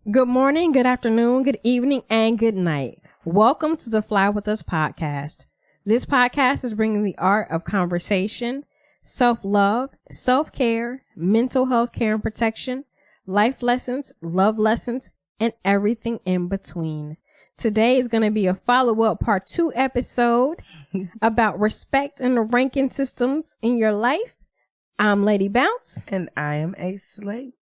Good morning, good afternoon, good evening, and good night. Welcome to the Fly With Us podcast. This podcast is bringing the art of conversation, self-love, self-care, mental health care and protection, life lessons, love lessons, and everything in between. Today is going to be a follow-up part 2 episode about respect and the ranking systems in your life. I'm Lady Bounce. And I am Ace Slate.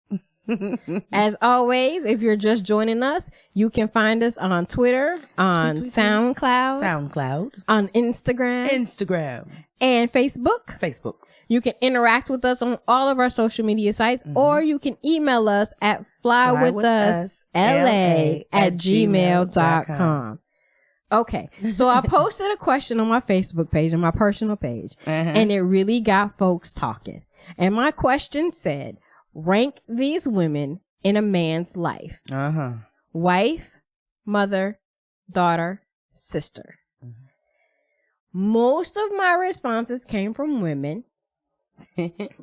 As always, if you're just joining us, you can find us on Twitter, on SoundCloud, on Instagram, and Facebook. You can interact with us on all of our social media sites, or you can email us at flywithusla@gmail.com. Okay, so I posted a question on my Facebook page, on my personal page, and it really got folks talking. And my question said, rank these women in a man's life. Wife, mother, daughter, sister. Most of my responses came from women.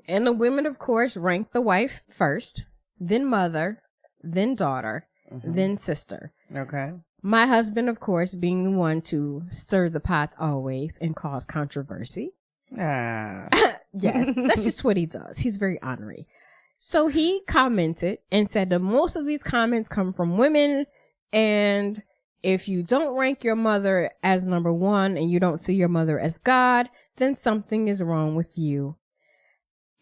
And the women, of course, ranked the wife first, then mother, then daughter, then sister. Okay. My husband, of course, being the one to stir the pot always and cause controversy. Yes, that's just what he does. He's very ornery. So he commented and said that most of these comments come from women, and if you don't rank your mother as number one and you don't see your mother as God, then something is wrong with you.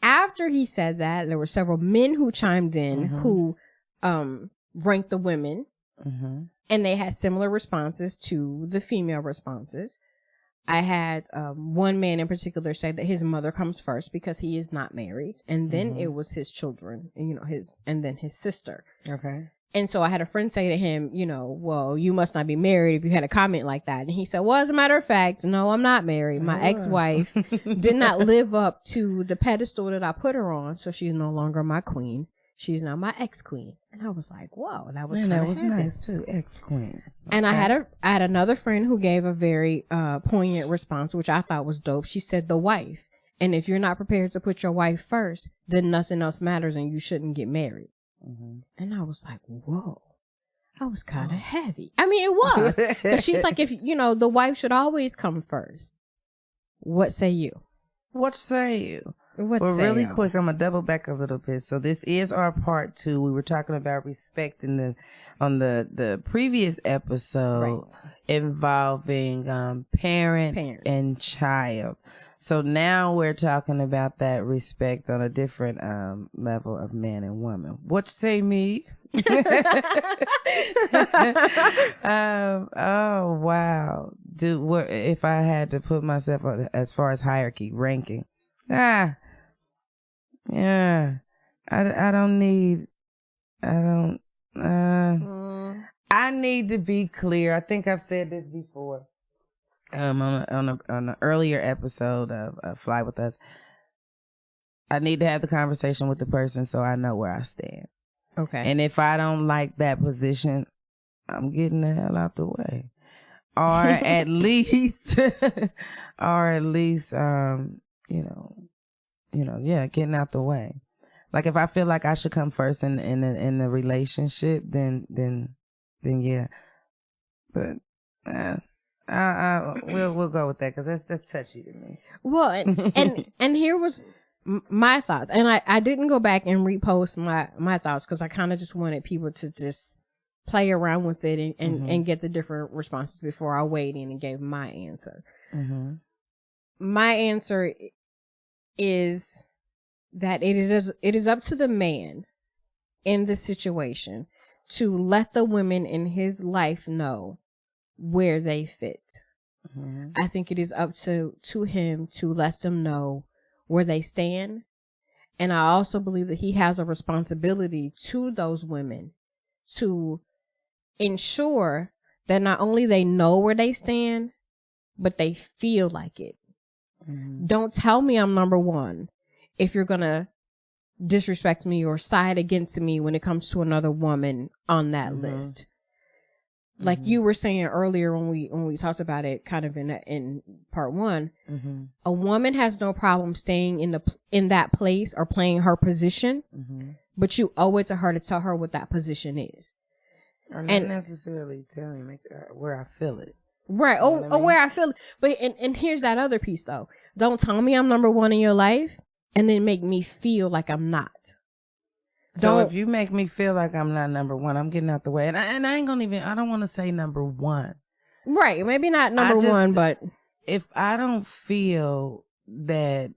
After he said that, there were several men who chimed in who ranked the women, and they had similar responses to the female responses. I had one man in particular say that his mother comes first because he is not married, and then it was his children, and then his sister. Okay. And so I had a friend say to him, well, you must not be married if you had a comment like that. And he said, well, as a matter of fact, no, I'm not married. My ex-wife did not live up to the pedestal that I put her on, so she's no longer my queen. She's now my ex-queen. And I was like, whoa, that was kind of nice too, ex-queen. Okay. And I had another friend who gave a very poignant response, which I thought was dope. She said, the wife. And if you're not prepared to put your wife first, then nothing else matters and you shouldn't get married. And I was like, whoa, that was kind of heavy. I mean, it was. But she's like, if the wife should always come first. What say you? What say you? Really quick, I'm gonna double back a little bit. So this is our part 2. We were talking about respect on the previous episode involving parent and child. So now we're talking about that respect on a different level of man and woman. What say me? Oh wow. What if I had to put myself as far as hierarchy ranking? Yeah. I need to be clear. I think I've said this before. On an earlier episode of Fly With Us. I need to have the conversation with the person so I know where I stand. Okay. And if I don't like that position, I'm getting the hell out the way. Or at least getting out the way. Like if I feel like I should come first in the relationship, then yeah. But we'll go with that because that's touchy to me. Well, and here was my thoughts, and I didn't go back and repost my thoughts because I kind of just wanted people to just play around with it and get the different responses before I weighed in and gave my answer. My answer is that it is up to the man in the situation to let the women in his life know where they fit. I think it is up to him to let them know where they stand. And I also believe that he has a responsibility to those women to ensure that not only they know where they stand, but they feel like it. Don't tell me I'm number one if you're going to disrespect me or side against me when it comes to another woman on that list. Like you were saying earlier when we talked about it kind of in part 1, a woman has no problem staying in that place or playing her position, but you owe it to her to tell her what that position is. Or not necessarily telling me where I feel it. Right. You know what I mean? Where I feel it. But, and here's that other piece, though. Don't tell me I'm number one in your life and then make me feel like I'm not. So if you make me feel like I'm not number one, I'm getting out the way. And I ain't gonna I don't want to say number one. Right. Maybe not number one, but if I don't feel that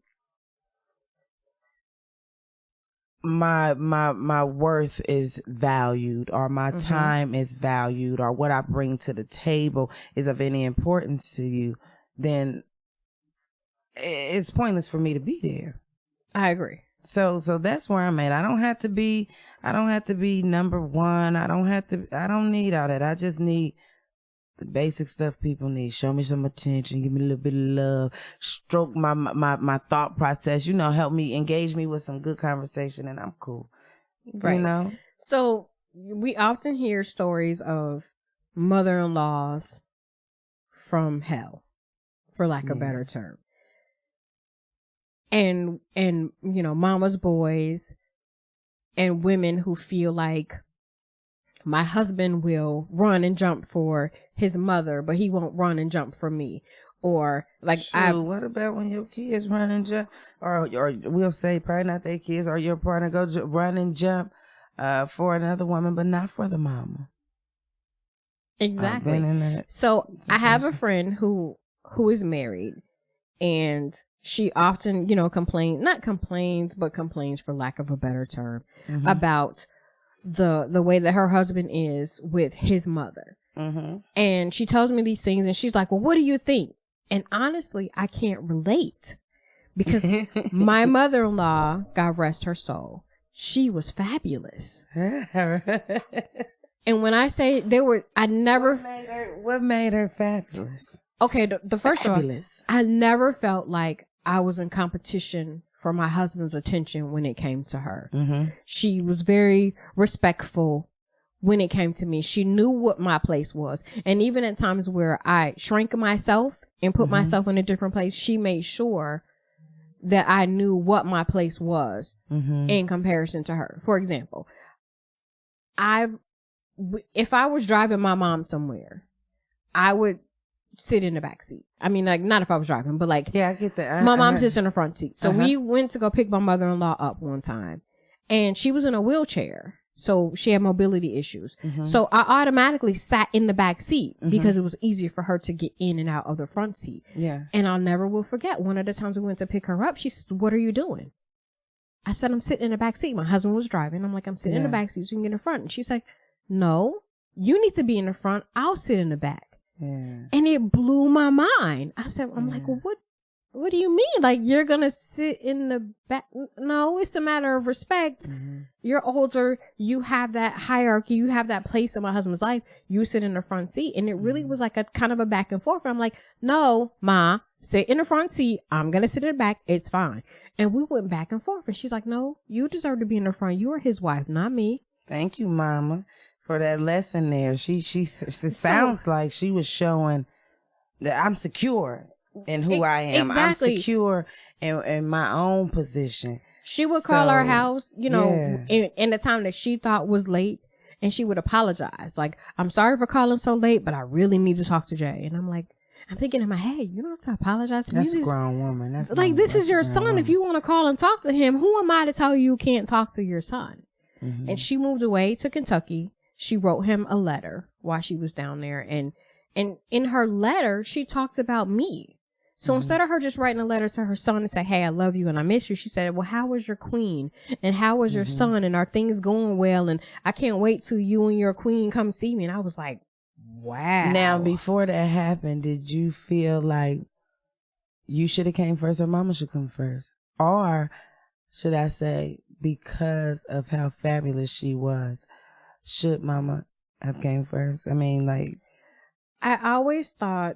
my worth is valued, or my time is valued, or what I bring to the table is of any importance to you, then it's pointless for me to be there. I agree. So that's where I'm at. I don't have to be number one. I don't need all that. I just need the basic stuff people need. Show me some attention, give me a little bit of love, stroke my thought process, help me, engage me with some good conversation, and I'm cool. Right. So we often hear stories of mother-in-laws from hell, for lack of a better term. And mama's boys and women who feel like my husband will run and jump for his mother, but he won't run and jump for me. Or like, what about when your kids run and jump, or we'll say probably not their kids, or your partner go run and jump for another woman, but not for the mama. Exactly. So I have a friend who is married, and she often, complains for lack of a better term, about the way that her husband is with his mother. And she tells me these things, and she's like, well, what do you think? And honestly, I can't relate, because my mother-in-law, God rest her soul, she was fabulous. And when I say what made her fabulous? Okay, the first one, I never felt like I was in competition for my husband's attention when it came to her. She was very respectful when it came to me. She knew what my place was. And even at times where I shrank myself and put myself in a different place, she made sure that I knew what my place was in comparison to her. For example, if I was driving my mom somewhere, I would sit in the back seat. I mean, like, not if I was driving, but like, yeah, I get that. My mom sits in the front seat. So we went to go pick my mother-in-law up one time, and she was in a wheelchair. So she had mobility issues. So I automatically sat in the back seat because it was easier for her to get in and out of the front seat. Yeah. And I'll never will forget, one of the times we went to pick her up, she said, what are you doing? I said, I'm sitting in the back seat. My husband was driving. I'm like, I'm sitting in the back seat so you can get in the front. And she's like, no, you need to be in the front. I'll sit in the back. Yeah. And it blew my mind. I said, I'm like, well, what do you mean? Like, you're going to sit in the back? No, it's a matter of respect. You're older. You have that hierarchy. You have that place in my husband's life. You sit in the front seat. And it really was like a kind of a back and forth. I'm like, no, Ma, sit in the front seat. I'm going to sit in the back. It's fine. And we went back and forth. And she's like, no, you deserve to be in the front. You are his wife, not me. Thank you, Mama, for that lesson there. She sounds like she was showing that I'm secure in who I am. Exactly. I'm secure in my own position. She would call our house, in the time that she thought was late, and she would apologize. Like, I'm sorry for calling so late, but I really need to talk to Jay. And I'm like, I'm thinking in my head, you don't have to apologize to me. That's a grown woman. That's like, this is your son. Woman. If you want to call and talk to him, who am I to tell you can't talk to your son? And she moved away to Kentucky. She wrote him a letter while she was down there. And in her letter, she talked about me. So instead of her just writing a letter to her son and say, hey, I love you and I miss you, she said, well, how was your queen? And how was your son? And are things going well? And I can't wait till you and your queen come see me. And I was like, wow. Now, before that happened, did you feel like you should have came first or Mama should come first? Or should I say, because of how fabulous she was, should Mama have came first? I mean, like, I always thought,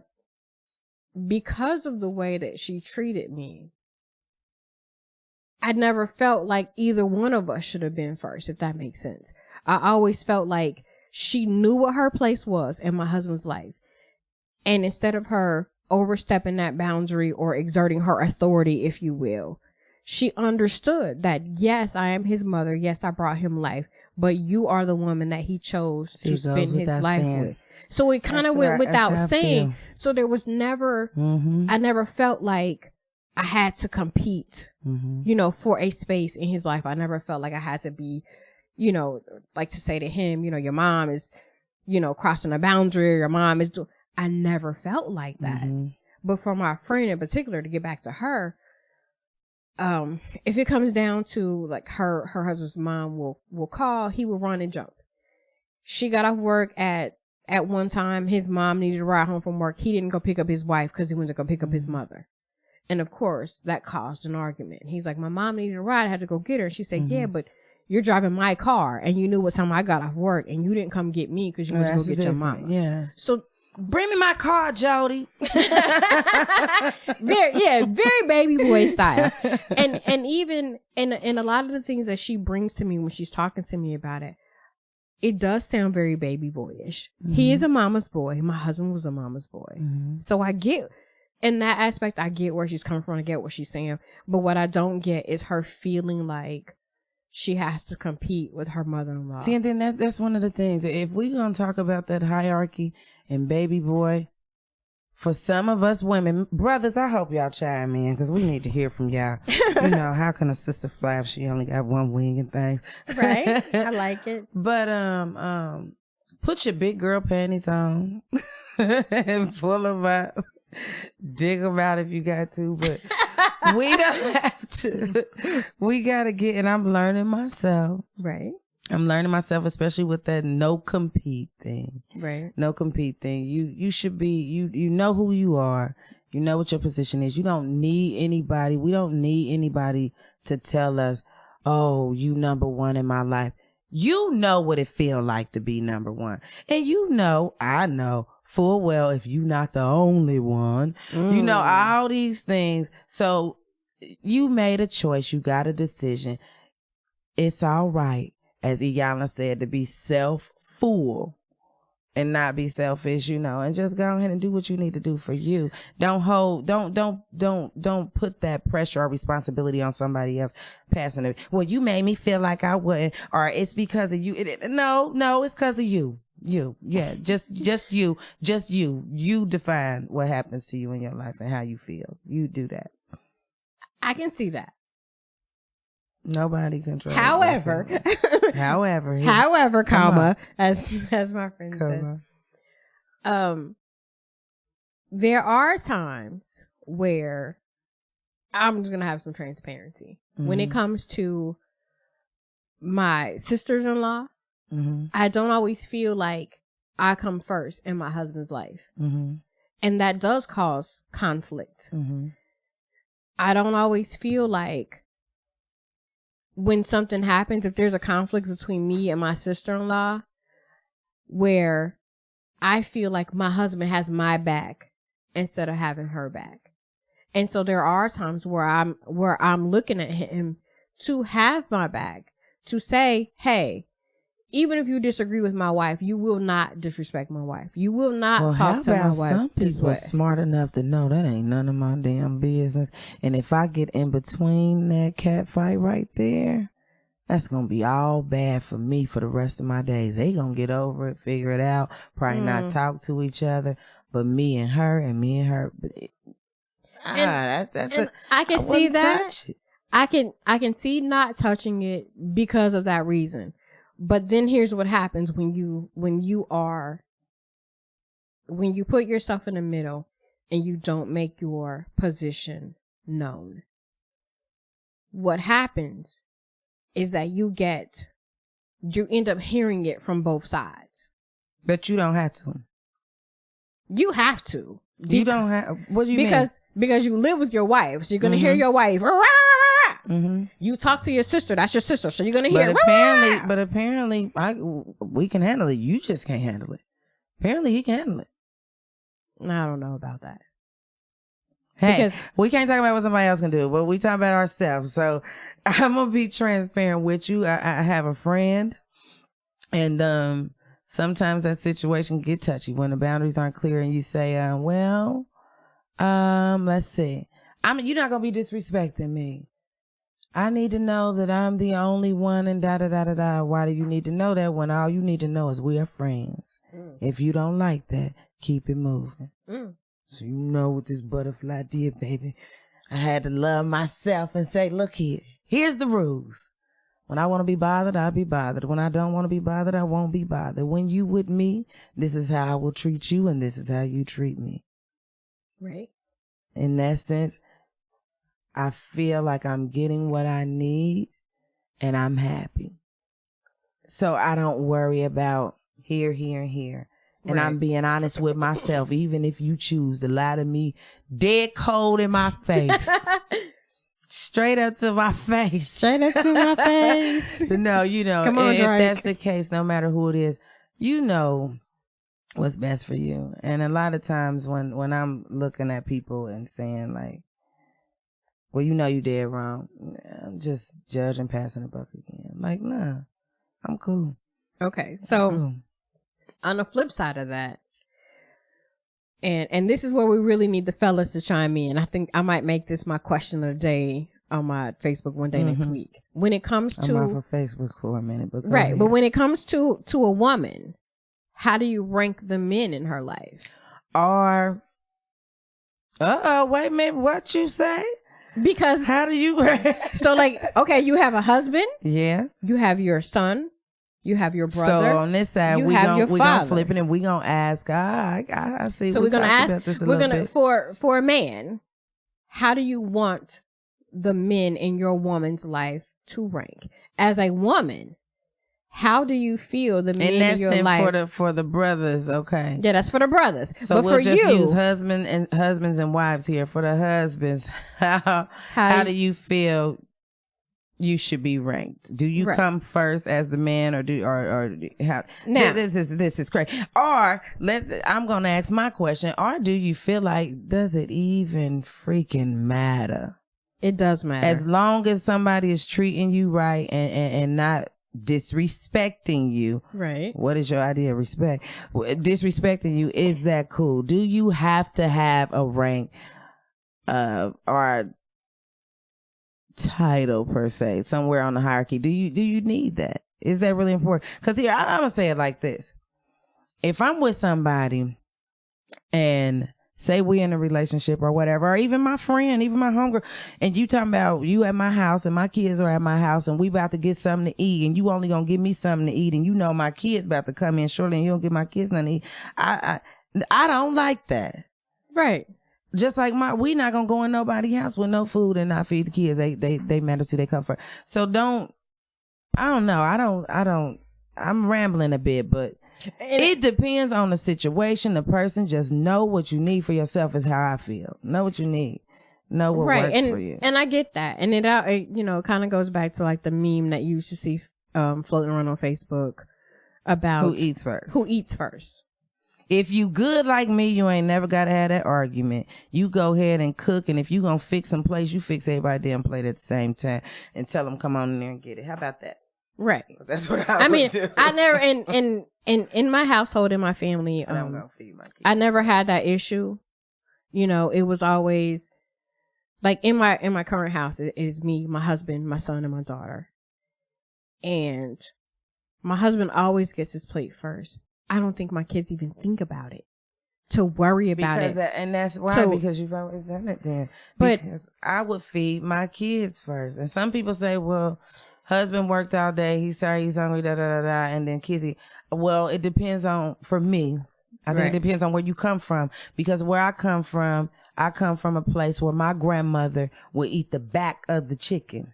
because of the way that she treated me, I never felt like either one of us should have been first, if that makes sense. I always felt like she knew what her place was in my husband's life. And instead of her overstepping that boundary or exerting her authority, if you will, she understood that, yes, I am his mother. Yes, I brought him life, but you are the woman that he chose to spend his life with. So it kind of went without saying. So there was never, I never felt like I had to compete, you know, for a space in his life. I never felt like I had to be, you know, like to say to him, you know, your mom is, you know, crossing a boundary, or your mom is I never felt like that. But for my friend in particular, to get back to her, if it comes down to like her husband's mom will call, he will run and jump. She got off work at one time. His mom needed a ride home from work. He didn't go pick up his wife because he went to go pick up his mother. And of course that caused an argument. He's like, my mom needed a ride. I had to go get her. And she said, yeah, but you're driving my car and you knew what time I got off work and you didn't come get me because you went to go get your mama. Yeah. So bring me my car, Jody. very baby boy style. And even in a lot of the things that she brings to me when she's talking to me about it, it does sound very baby boyish. He is a mama's boy. My husband was a mama's boy. So I get, in that aspect, I get where she's coming from. I get what she's saying. But what I don't get is her feeling like she has to compete with her mother-in-law. See, and then that's one of the things. If we're going to talk about that hierarchy and baby boy, for some of us women, brothers, I hope y'all chime in because we need to hear from y'all. You know, how can a sister fly if she only got one wing and things? Right. I like it. But put your big girl panties on and full of up. Dig them out if you got to, but we don't have to. We gotta get, and I'm learning myself. Right. I'm learning myself, especially with that no compete thing. Right. No compete thing. You should be, you know who you are. You know what your position is. You don't need anybody. We don't need anybody to tell us, oh, you number one in my life. You know what it feel like to be number one. And you know, I know full well if you not the only one, you know, all these things. So you made a choice. You got a decision. It's all right, as Iyanla said, to be self-full and not be selfish, you know, and just go ahead and do what you need to do for you. Don't put that pressure or responsibility on somebody else passing it. Well, you made me feel like I wouldn't, or it's because of you. No, it's because of you. Just you define what happens to you in your life and how you feel. You do that. I can see that. Nobody controls. However, comma, as my friend says, there are times where I'm just gonna have some transparency when it comes to my sisters-in-law. I don't always feel like I come first in my husband's life. And that does cause conflict. I don't always feel like when something happens, if there's a conflict between me and my sister-in-law, where I feel like my husband has my back instead of having her back. And so there are times where I'm looking at him to have my back, to say, hey, even if you disagree with my wife, you will not disrespect my wife. You will not talk to my wife. Some people are smart enough to know that ain't none of my damn business. And if I get in between that cat fight right there, that's going to be all bad for me for the rest of my days. They going to get over it, figure it out, probably not talk to each other, but me and her. I can see that. I can see not touching it because of that reason. But then here's what happens when you put yourself in the middle and you don't make your position known. What happens is that you end up hearing it from both sides. But you don't have to. You have to. You don't have. What do you mean? Because you live with your wife, so you're gonna hear your wife. You talk to your sister. That's your sister. So you're going to hear. But apparently, we can handle it. You just can't handle it. Apparently, he can handle it. I don't know about that. Hey, because we can't talk about what somebody else can do, but we talk about ourselves. So I'm going to be transparent with you. I have a friend, and sometimes that situation get touchy when the boundaries aren't clear, and you say, let's see. You're not going to be disrespecting me. I need to know that I'm the only one and da-da-da-da-da. Why do you need to know that when all you need to know is we are friends? If you don't like that, keep it moving. So you know what this butterfly did, baby. I had to love myself and say, look here, here's the rules. When I want to be bothered, I'll be bothered. When I don't want to be bothered, I won't be bothered. When you with me, this is how I will treat you and this is how you treat me. Right. In that sense, I feel like I'm getting what I need and I'm happy. So I don't worry about here, here, and here. And right. I'm being honest with myself, even if you choose to lie to me dead cold in my face. Straight up to my face. Straight up to my face. No, you know, come on, if that's the case, no matter who it is, you know what's best for you. And a lot of times when I'm looking at people and saying like, well, you know you dead wrong, I'm just judging, passing the buck again. Like, nah, I'm cool. Okay, so on the flip side of that, and this is where we really need the fellas to chime in. I think I might make this my question of the day on my Facebook one day next week. When it comes to... I'm off of Facebook for a minute, but right, but when it comes to a woman, how do you rank the men in her life? Or... wait a minute, what you say? Because... How do you... So like, okay, you have a husband. Yeah. You have your son. You have your brother. So on this side, we gonna flip it and we gonna ask. I see. So we're gonna ask. We're gonna for a man. How do you want the men in your woman's life to rank? As a woman, how do you feel the men in your life? For the brothers, okay. Yeah, that's for the brothers. So but we'll for just you, use husbands and wives here. For the husbands, how do you feel? You should be ranked. Do you come first as the man, or how? Now this is great. Or I'm gonna ask my question. Or do you feel like, does it even freaking matter? It does matter, as long as somebody is treating you right and not disrespecting you. Right. What is your idea of respect? Disrespecting you, is that cool? Do you have to have a rank or title per se somewhere on the hierarchy? Do you need that? Is that really important? Because here, I'm gonna say it like this. If I'm with somebody and say we in a relationship or whatever, or even my friend, even my homegirl, and you talking about you at my house and my kids are at my house and we about to get something to eat and you only gonna give me something to eat and you know my kids about to come in shortly and you don't give my kids nothing to eat, I don't like that. Right. Just like we not gonna go in nobody's house with no food and not feed the kids. They matter to their comfort. So I'm rambling a bit, but it depends on the situation, the person. Just know what you need for yourself is how I feel. Know what you need. Know what works for you. And I get that. And it kind of goes back to like the meme that you used to see floating around on Facebook about who eats first. If you good like me, you ain't never got to have that argument. You go ahead and cook, and if you gonna fix some plates, you fix everybody's damn plate at the same time and tell them come on in there and get it. How about that? Right. That's what I would do. I never in my household, in my family, I'm gonna feed my kids. I never had that issue. You know, it was always like in my current house, it is me, my husband, my son, and my daughter. And my husband always gets his plate first. I don't think my kids even think about it to worry about it. And that's why, because you've always done it then. Because I would feed my kids first. And some people say, well, husband worked all day. He's sorry, he's hungry, and then kids eat. Well, it depends for me. I think it depends on where you come from. Because where I come from a place where my grandmother would eat the back of the chicken.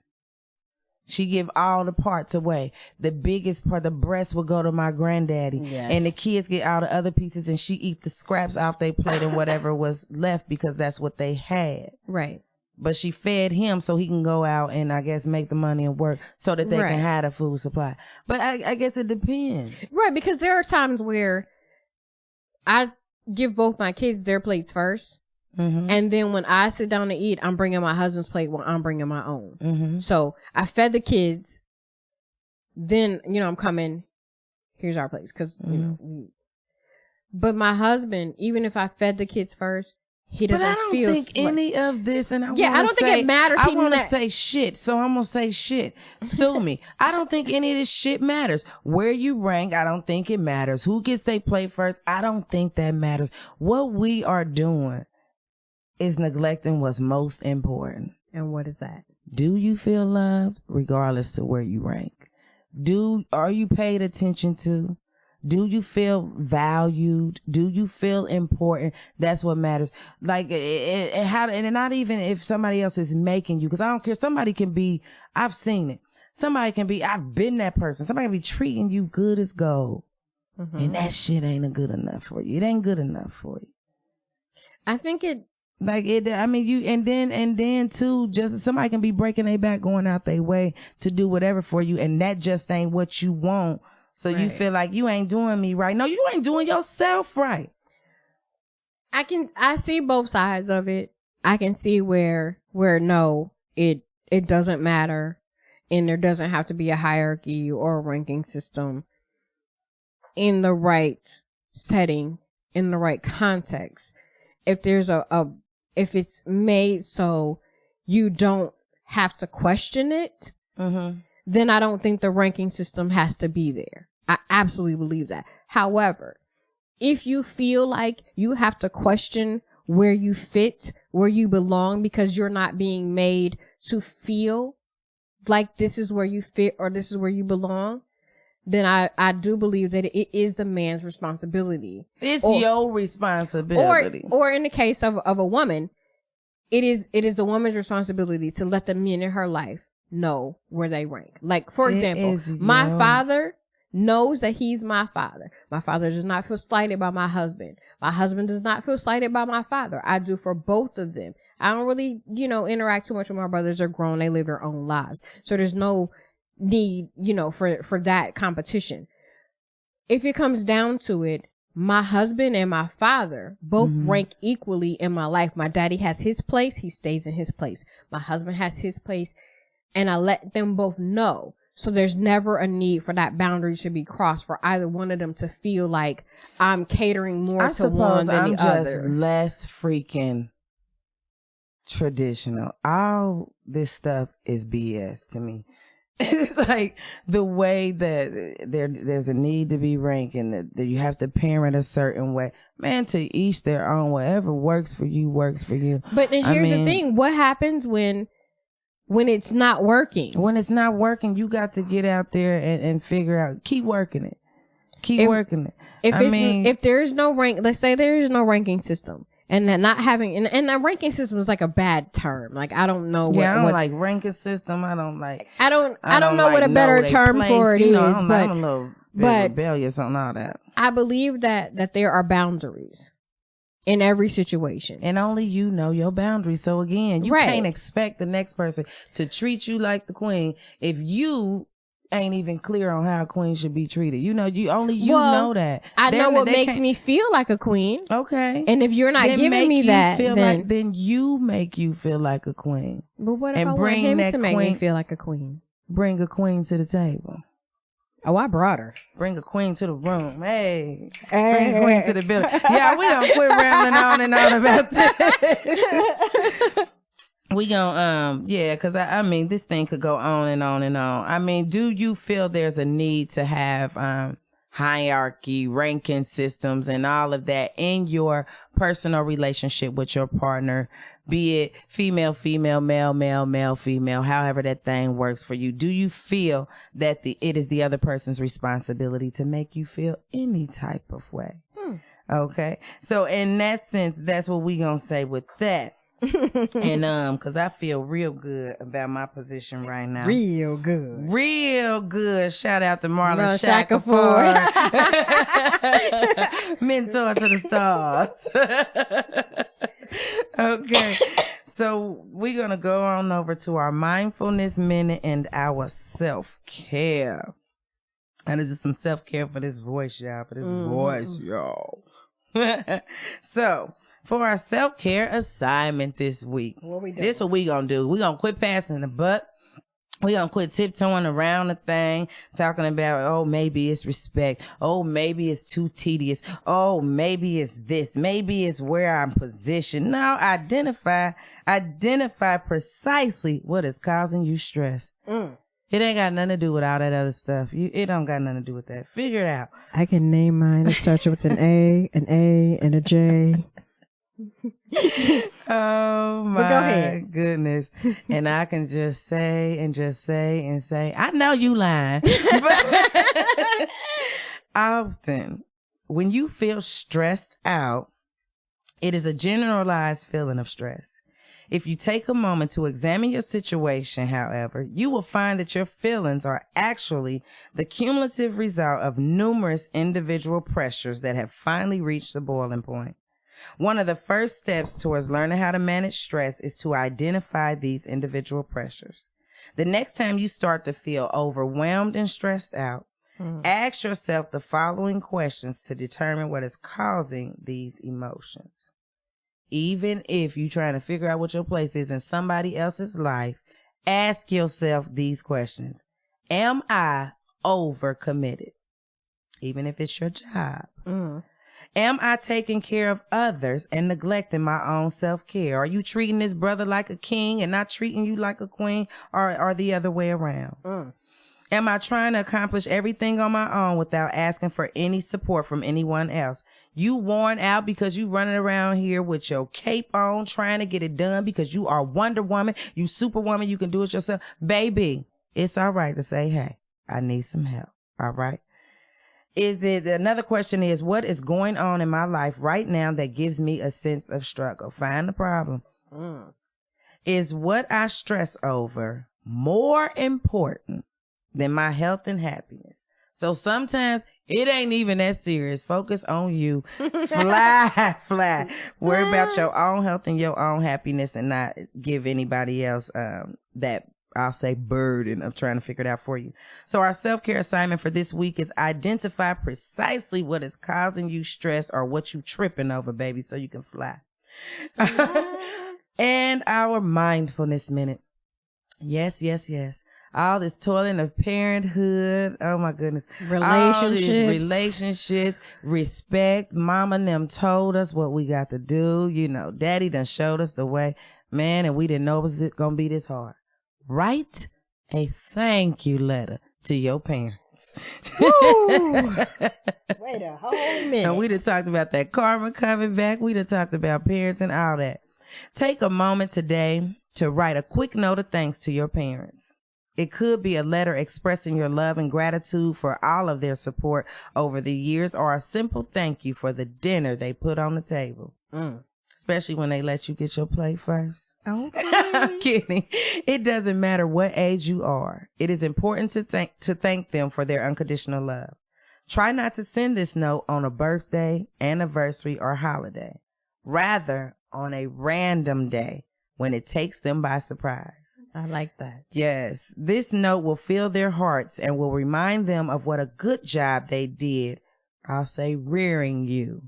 She give all the parts away. The biggest part, the breast, would go to my granddaddy. Yes. And the kids get all the other pieces and she eat the scraps off their plate and whatever was left because that's what they had. Right. But she fed him so he can go out and I guess make the money and work so that they can have a food supply. But I guess it depends. Right. Because there are times where I give both my kids their plates first. Mm-hmm. And then when I sit down to eat, I'm bringing my husband's plate while I'm bringing my own. Mm-hmm. So I fed the kids. Then, I'm coming. Here's our plates. Cause, but my husband, even if I fed the kids first, he doesn't feel. But I don't think any of this, and I don't think it matters. I want to say shit, so I'm gonna say shit. Sue me. I don't think any of this shit matters. Where you rank, I don't think it matters. Who gets they play first, I don't think that matters. What we are doing is neglecting what's most important. And what is that? Do you feel loved, regardless to where you rank? Are you paid attention to? Do you feel valued? Do you feel important? That's what matters. Like, and not even if somebody else is making you, because I don't care. Somebody can be, I've seen it. Somebody can be, I've been that person. Somebody can be treating you good as gold. Mm-hmm. And that shit ain't good enough for you. It ain't good enough for you. I think it, like it, I mean, you, and then too, just somebody can be breaking their back, going out their way to do whatever for you. And that just ain't what you want. So you feel like you ain't doing me right. No, you ain't doing yourself right. I see both sides of it. I can see where no, it doesn't matter. And there doesn't have to be a hierarchy or a ranking system in the right setting, in the right context. If there's if it's made so you don't have to question it, then I don't think the ranking system has to be there. I absolutely believe that. However, if you feel like you have to question where you fit, where you belong, because you're not being made to feel like this is where you fit or this is where you belong, then I do believe that it is the man's responsibility. It's your responsibility. Or in the case of a woman, it is the woman's responsibility to let the men in her life know where they rank. Like, for example, my father knows that he's my father. My father does not feel slighted by my husband. My husband does not feel slighted by my father. I do for both of them. I don't really, interact too much with my brothers. They're grown. They live their own lives. So there's no need, for that competition. If it comes down to it, my husband and my father both rank equally in my life. My daddy has his place. He stays in his place. My husband has his place. And I let them both know. So there's never a need for that boundary to be crossed for either one of them to feel like I'm catering more to one than the other. I suppose I'm just less freaking traditional. All this stuff is BS to me. It's like the way that there's a need to be ranked and that you have to parent a certain way. Man, to each their own. Whatever works for you, works for you. But here's the thing. What happens when it's not working? When it's not working, you got to get out there and figure out, keep working it. Working it. If there is no rank, let's say there is no ranking system. And then not having, and the ranking system is like a bad term. Like, I don't know what. Yeah, I don't like ranking system. I don't know what a better term for it is, I'm a little bit rebellious on all that. I believe that there are boundaries in every situation. And only you know your boundaries. So again, you can't expect the next person to treat you like the queen if you ain't even clear on how a queen should be treated. You know that. I know what makes me feel like a queen. Okay. And if you're not giving me that, then you make you feel like a queen. But what if I want him to make me feel like a queen? Bring a queen to the table. Oh, I brought her. Bring a queen to the room. Hey. Bring a queen to the building. Yeah, we don't quit rambling on and on about this. We gon' cause this thing could go on and on and on. I mean, do you feel there's a need to have, hierarchy, ranking systems and all of that in your personal relationship with your partner, be it female, female, male, male, male, female, however that thing works for you? Do you feel that it is the other person's responsibility to make you feel any type of way? Okay. So in that sense, that's what we gonna say with that. And cause I feel real good about my position right now. Real good. Shout out to Marlon Shackelford. Mentor to the stars. Okay. So we're gonna go on over to our mindfulness minute and our self-care. And there's just some self-care for this voice, y'all. So for our self-care assignment this week. What we doing? This what we gonna do. We gonna quit passing the buck. We gonna quit tiptoeing around the thing, talking about, oh, maybe it's respect. Oh, maybe it's too tedious. Oh, maybe it's this. Maybe it's where I'm positioned. No, identify precisely what is causing you stress. It ain't got nothing to do with all that other stuff. It don't got nothing to do with that. Figure it out. I can name mine. It starts with an A, and a J. Oh my goodness. And I can just say, I know you lying. But often when you feel stressed out, it is a generalized feeling of stress. If you take a moment to examine your situation, however, you will find that your feelings are actually the cumulative result of numerous individual pressures that have finally reached the boiling point. One of the first steps towards learning how to manage stress is to identify these individual pressures. The next time you start to feel overwhelmed and stressed out, ask yourself the following questions to determine what is causing these emotions. Even if you're trying to figure out what your place is in somebody else's life, ask yourself these questions. Am I overcommitted? Even if it's your job. Am I taking care of others and neglecting my own self-care? Are you treating this brother like a king and not treating you like a queen, or the other way around? Am I trying to accomplish everything on my own without asking for any support from anyone else? You worn out because you running around here with your cape on trying to get it done because you are Wonder Woman, you Superwoman, you can do it yourself. Baby, it's all right to say, hey, I need some help. All right. Another question is, what is going on in my life right now that gives me a sense of struggle? Find the problem. Is what I stress over more important than my health and happiness? So sometimes it ain't even that serious. Focus on you. Fly. Worry about your own health and your own happiness and not give anybody else that, I'll say, burden of trying to figure it out for you. So our self-care assignment for this week is identify precisely what is causing you stress or what you tripping over, baby, so you can fly. And our mindfulness minute. Yes. All this toiling of parenthood. Oh my goodness. Relationships, respect. Mama and them told us what we got to do. You know, daddy done showed us the way, man, and we didn't know it was going to be this hard. Write a thank you letter to your parents. Wait a whole minute. And we done talked about that karma coming back. We done talked about parents and all that. Take a moment today to write a quick note of thanks to your parents. It could be a letter expressing your love and gratitude for all of their support over the years, or a simple thank you for the dinner they put on the table. Especially when they let you get your plate first. Okay. I'm kidding. It doesn't matter what age you are. It is important to thank them for their unconditional love. Try not to send this note on a birthday, anniversary, or holiday. Rather, on a random day when it takes them by surprise. I like that. Yes. This note will fill their hearts and will remind them of what a good job they did. I'll say rearing you.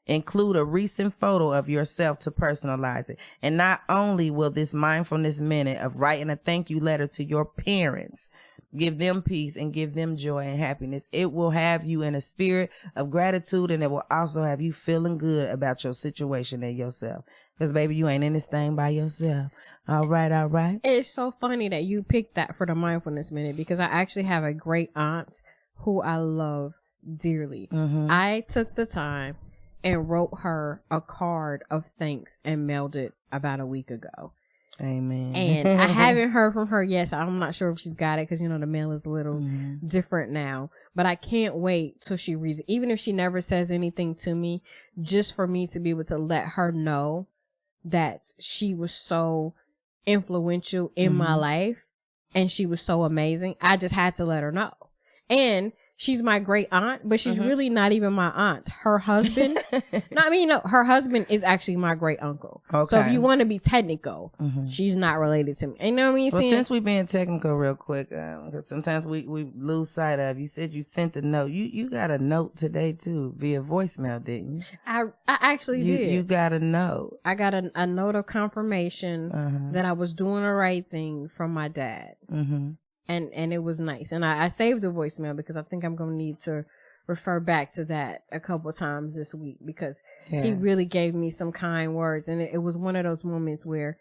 Include a recent photo of yourself to personalize it. And not only will this mindfulness minute of writing a thank you letter to your parents give them peace and give them joy and happiness, it will have you in a spirit of gratitude, and it will also have you feeling good about your situation and yourself. Because, baby, you ain't in this thing by yourself. All right. It's so funny that you picked that for the mindfulness minute, because I actually have a great aunt who I love dearly. I took the time and wrote her a card of thanks and mailed it about a week ago. Amen. And I haven't heard from her yet, so I'm not sure if she's got it, because, you know, the mail is a little different now. But I can't wait till she reads it. Even if she never says anything to me, just for me to be able to let her know that she was so influential in my life and she was so amazing. I just had to let her know. And she's my great aunt, but she's really not even my aunt. Her husband, her husband is actually my great uncle. Okay. So if you want to be technical, she's not related to me. You know what I mean? Well, since we're being technical real quick, because sometimes we lose sight of, you said you sent a note. You got a note today too via voicemail, didn't you? I actually did. You got a note. I got a note of confirmation that I was doing the right thing from my dad. And it was nice. And I saved the voicemail because I think I'm going to need to refer back to that a couple of times this week because he really gave me some kind words. And it was one of those moments where,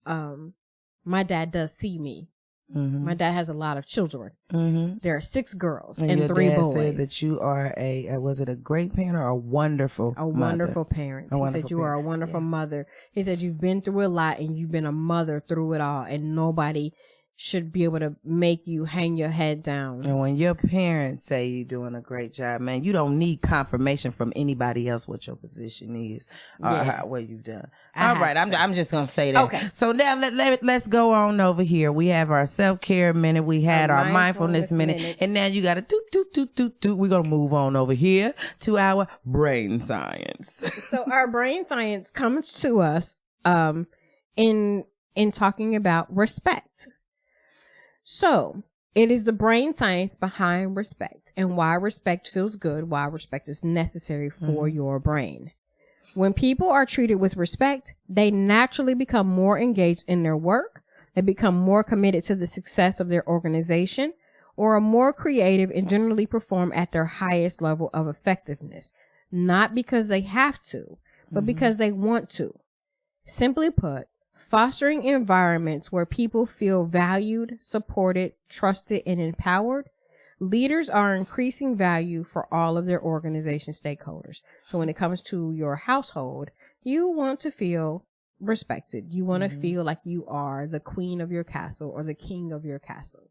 my dad does see me. My dad has a lot of children. There are 6 girls and 3 boys. Said that you are was it a great parent or a wonderful wonderful parent. He said you are a wonderful mother. He said you've been through a lot and you've been a mother through it all and nobody should be able to make you hang your head down. And when your parents say you're doing a great job, man, you don't need confirmation from anybody else what your position is or what you've done. All right, I'm just gonna say that. Okay. So now let's go on over here. We have our self-care minute. We had our mindfulness minute, and now you got to We're gonna move on over here to our brain science. So our brain science comes to us in talking about respect. So, it is the brain science behind respect and why respect feels good, why respect is necessary for your brain. When people are treated with respect, they naturally become more engaged in their work, they become more committed to the success of their organization, or are more creative and generally perform at their highest level of effectiveness. Not because they have to, but because they want to. Simply put, fostering environments where people feel valued, supported, trusted, and empowered, leaders are increasing value for all of their organization stakeholders. So when it comes to your household, you want to feel respected. You want to feel like you are the queen of your castle or the king of your castle.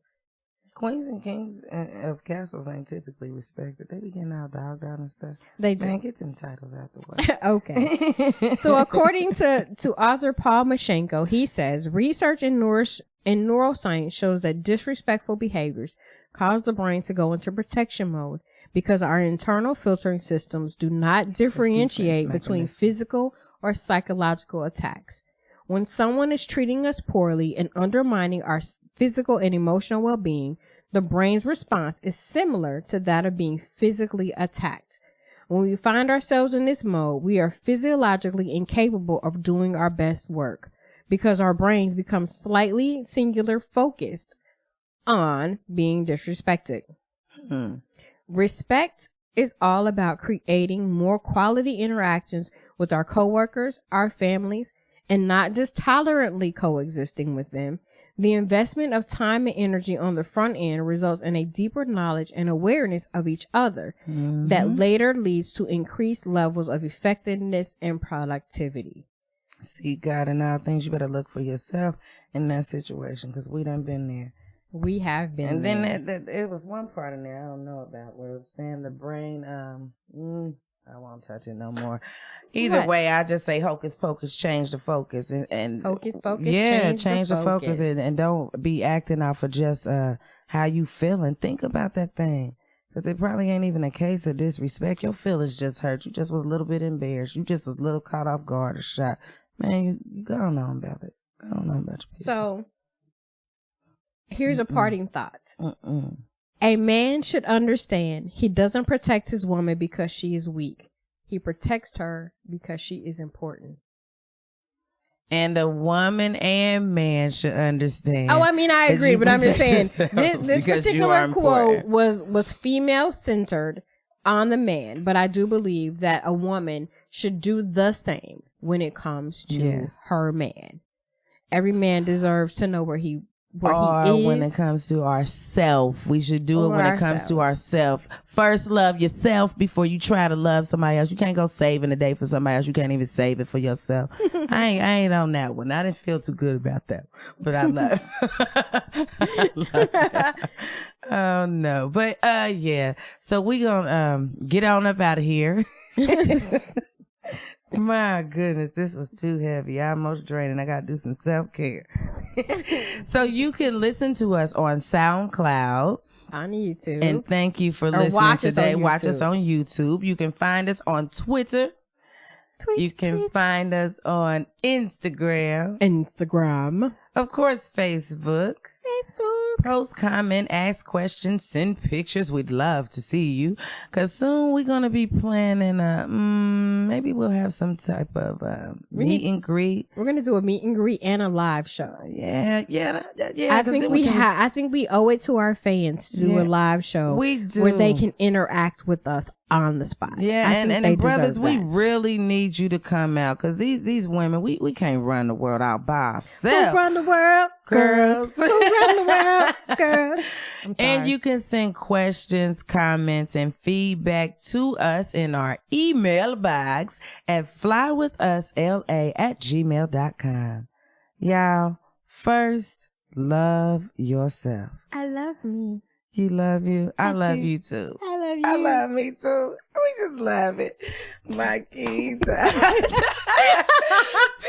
Queens and kings of castles ain't typically respected. They be getting all dogged out and stuff. They do. Man, get them titles out the way. Okay. So according to author Paul Mashenko, he says, research in neuroscience shows that disrespectful behaviors cause the brain to go into protection mode because our internal filtering systems do not differentiate between physical or psychological attacks. When someone is treating us poorly and undermining our physical and emotional well-being, the brain's response is similar to that of being physically attacked. When we find ourselves in this mode, we are physiologically incapable of doing our best work because our brains become slightly singular focused on being disrespected. Respect is all about creating more quality interactions with our coworkers, our families, and not just tolerantly coexisting with them. The investment of time and energy on the front end results in a deeper knowledge and awareness of each other that later leads to increased levels of effectiveness and productivity. See, God, and all things you better look for yourself in that situation because we done been there. We have been and there. And then it was one part in there I don't know about where it was saying the brain, I won't touch it no more. Either way, I just say hocus pocus, change the focus and hocus pocus. Yeah, change the focus and don't be acting out for just how you feeling. Think about that thing, because it probably ain't even a case of disrespect. Your feelings just hurt. You just was a little bit embarrassed. You just was a little caught off guard or shot. Man, you go on about it. Go on about your business. So here's a parting thought. A man should understand he doesn't protect his woman because she is weak. He protects her because she is important. And a woman and man should understand. Oh, I mean, I agree, but I'm just saying this particular quote was female centered on the man, but I do believe that a woman should do the same when it comes to her man. Every man deserves to know where he is. When it comes to ourself, we should do it when it comes to ourself. First, love yourself before you try to love somebody else. You can't go saving the day for somebody else. You can't even save it for yourself. I ain't on that one. I didn't feel too good about that, but I love. I love that. Oh no, but yeah. So we gonna get on up out of here. My goodness, this was too heavy. I almost drained. I got to do some self-care. So you can listen to us on SoundCloud, On YouTube. And thank you for listening today. Watch us on YouTube. You can find us on Twitter. You can find us on Instagram. Of course, Facebook. Post, comment, ask questions, send pictures. We'd love to see you. Because soon we're going to be planning, maybe we'll have some type of meet and greet. We're going to do a meet and greet and a live show. Yeah. I think we owe it to our fans to do a live show. We do. Where they can interact with us on the spot. Yeah, and brothers, we really need you to come out because these women, we can't run the world out by ourselves. Who run the world? Girls. Who run the world? Girls. I'm sorry. And you can send questions, comments, and feedback to us in our email box at flywithusla@gmail.com. Y'all, first, love yourself. I love me. You love you? I love you too. I love you. I love me too. We just love it. Mikey.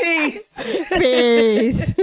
Peace. Peace.